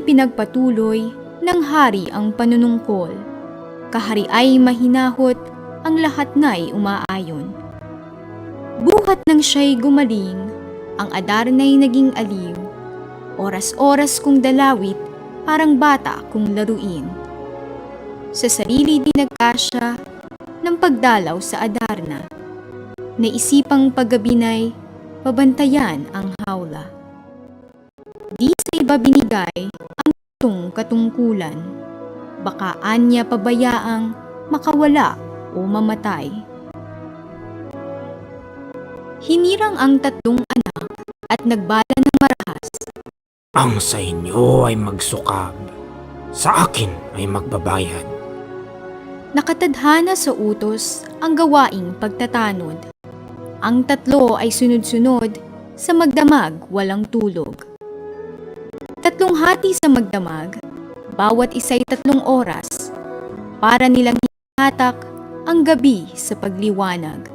ipinagpatuloy ng hari ang panunungkol. Kahari ay mahinahot, ang lahat na'y umaayon. Buhat nang siya'y gumaling, ang Adarna'y naging aliw. Oras-oras kong dalawit, parang bata kong laruin. Sa sarili di nagkasya ng pagdalaw sa Adarna. Naisipang paggabinay, pabantayan ang hawla. Di sa iba binigay ang katungkulan. Baka anya pabayaang makawala o mamatay. Hinirang ang tatlong anak at nagbala ng marahas. Ang sa inyo ay magsukab, sa akin ay magbabayad. Nakatadhana sa utos ang gawaing pagtatanod. Ang tatlo ay sunod-sunod sa magdamag walang tulog. Tatlong hati sa magdamag, bawat isa'y 3 oras, para nilang hinatak ang gabi sa pagliwanag.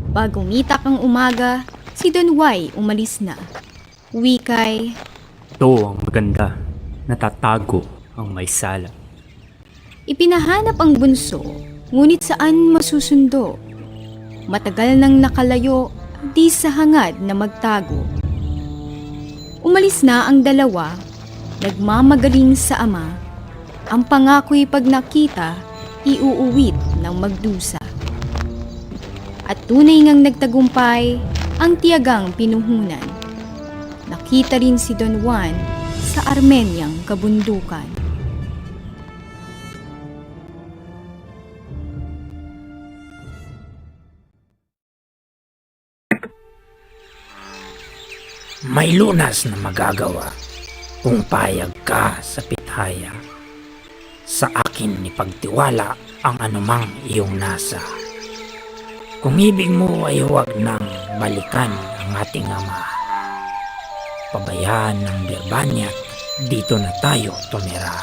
Bago umitak ang umaga, si Don Y umalis na. Wikay, Ito ang maganda, natatago ang may sala. ipinahanap ang bunso, ngunit saan masusundo? Matagal nang nakalayo, di sa hangad na magtago. Umalis na ang dalawa, nagmamagaling sa ama. Ang pangako'y pag nakita, iuuwit ng magdusa. At tunay ngang nagtagumpay ang tiyagang pinuhunan. Nakita rin si Don Juan sa Armenyang kabundukan. May lunas na magagawa kung payag ka sa pitaya. Sa akin ipagtiwala ang anumang iyong nasa. Kung ibig mo ay huwag nang balikan ang ating ama. Pabayaan ng Birmania, dito na tayo tumira.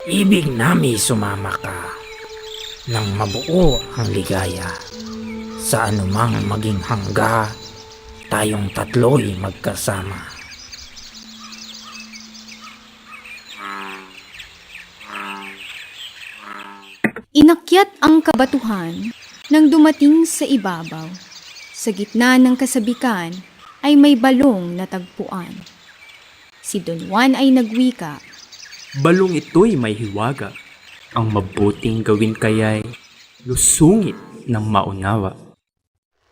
Ibig nami sumama ka nang mabuo ang ligaya. Sa anumang maging hangga, tayong tatlo'y magkasama. Inakyat ang kabatuhan nang dumating sa ibabaw. Sa gitna ng kasabikan ay may balong natagpuan. Si Don Juan ay nagwika. Balong ito'y may hiwaga. Ang mabuting gawin kaya'y lusungit ng maunawa.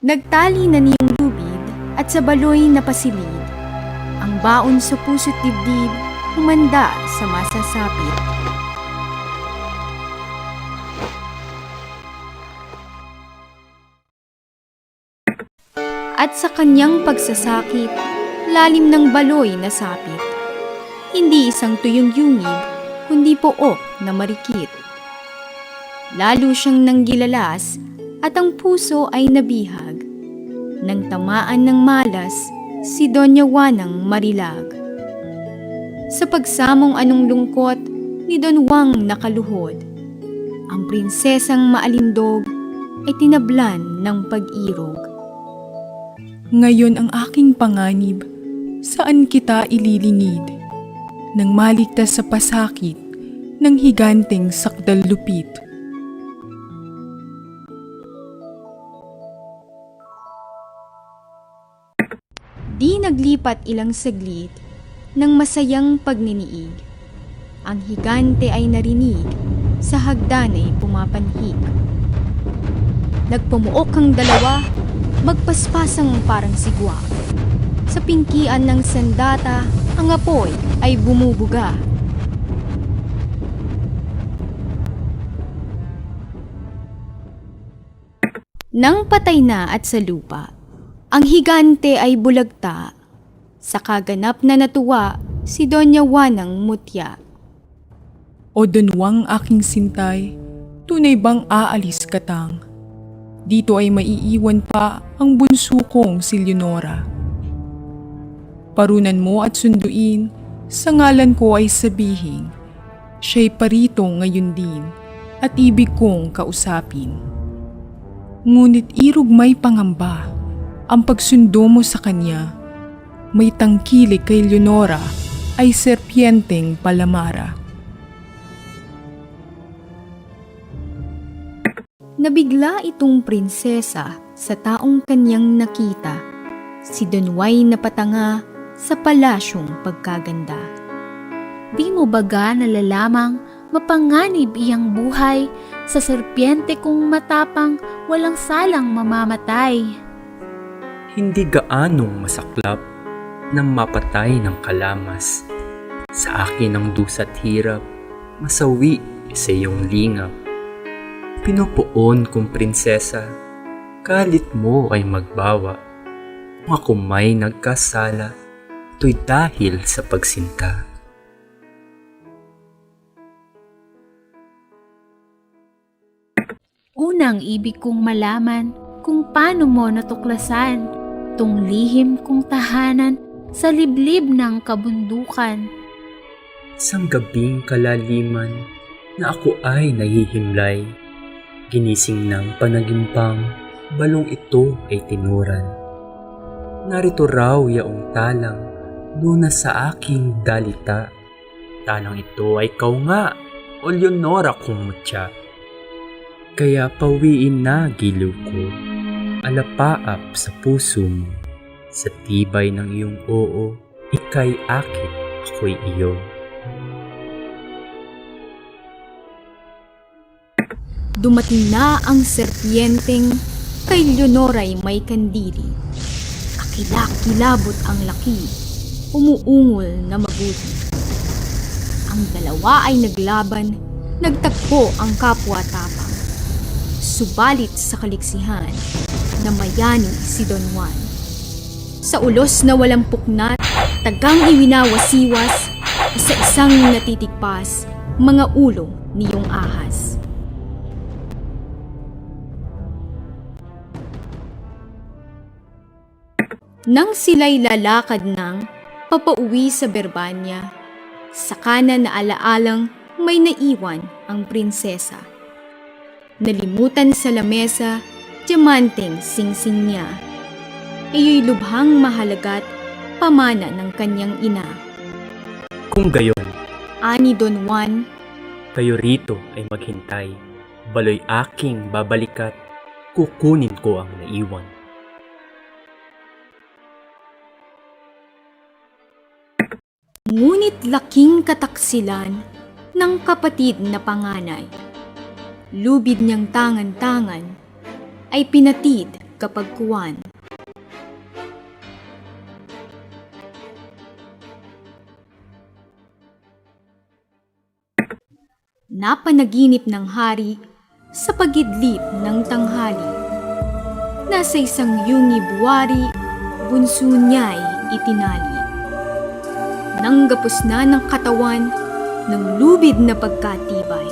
Nagtali na niyang lubid at sa baloy napasilid. Ang baon sa puso't dibdib humanda sa masasapit. At sa kanyang pagsasakit, lalim ng baloy nasapit. Hindi isang tuyong yungib, kundi pook na marikit. Lalo siyang nanggilalas at ang puso ay nabihag. Nang tamaan ng malas, si Doña Juanang marilag. Sa pagsamong anong lungkot, ni Don Juan nakaluhod. Ang prinsesang maalindog ay tinablan ng pag-irog. Ngayon ang aking panganib, saan kita ililingid? Nang maligtas sa pasakit ng higanteng sakdal-lupit. Di naglipat ilang saglit ng masayang pagniniig. Ang higante ay narinig, sa hagdanay pumapanhik. Nagpumuok ang dalawa, magpaspasang parang sigwa. Sa pingkian ng sandata, ang apoy ay bumubuga. Nang patay na at sa lupa, ang higante ay bulagta. Sa kaganap na natuwa si Doña Juanang Mutya. O Dunwang aking sintay, tunay bang aalis ka tang? Dito ay maiiwan pa ang bunso kong si Leonora. Parunan mo at sunduin, sa ngalan ko ay sabihin, siya'y parito ngayon din at ibig kong kausapin. Ngunit irog may pangamba, ang pagsundo mo sa kanya, may tangkilik kay Leonora ay serpienteng palamara. Nabigla itong prinsesa sa taong kanyang nakita. Si Don Juan napatanga sa palasyong pagkaganda. Di mo baga nalalamang mapanganib iyang buhay sa serpiente kung matapang walang salang mamamatay. Hindi gaanong masaklap nang mapatay ng kalamas. Sa akin ang dusa't hirap, masawi sa iyong lingap. Pinupuon kong prinsesa, kalit mo ay magbawa. Kung ako may nagkasala, ito'y dahil sa pagsinta. Unang ibig kong malaman kung paano mo natuklasan tong lihim kong tahanan sa liblib ng kabundukan. Isang gabing kalaliman na ako ay nahihimlay. Ginising ng panagimpang, balong ito ay tinuran. Narito raw yaong talang, lunas sa aking dalita. Talang ito ay kau nga, o Leonora kong mutya. Kaya pawiin na giliw ko, alapaap sa puso mo. Sa tibay ng iyong oo, ika'y akin, ako'y iyo. Dumating na ang serpienteng kay Leonora'y may kandili. Kakilakilabot ang laki, umuungol na mabuti. Ang dalawa ay naglaban, nagtagpo ang kapwa-tapang. Subalit sa kaliksihan, namayani si Don Juan. Sa ulos na walang puknat, tagang iwinawasiwas, isa-isang natitigpas, mga ulo niyong ahas. Nang sila'y lalakad ng papauwi sa Berbanya, sa kanan na alaalang may naiwan ang prinsesa. Nalimutan sa lamesa, diamanteng singsing niya. Iyo'y lubhang mahalaga't pamana ng kanyang ina. Kung gayon, Ani Don Juan, kayo rito ay maghintay. Baloy aking babalikat, kukunin ko ang naiwan. ngunit laking kataksilan ng kapatid na panganay. Lubid niyang tangan-tangan ay pinatid kapag kuwan. Napanaginip ng hari sa pagidlip ng tanghali. Nasa isang yungi buwari, bunso niya'y itinali. Nang gapos na ng katawan ng lubid na pagkatibay,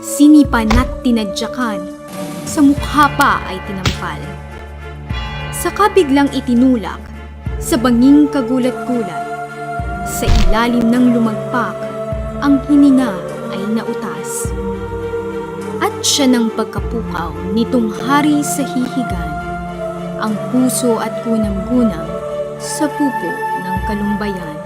sinipan at tinadyakan, sa mukha pa ay tinampal. Saka biglang itinulak, sa banging kagulat-gulat, sa ilalim ng lumagpak, ang hininga ay nautas. At siya ng pagkapukaw nitong hari sa hihigan, ang puso at gunang-gunang sa pupo ng kalumbayan.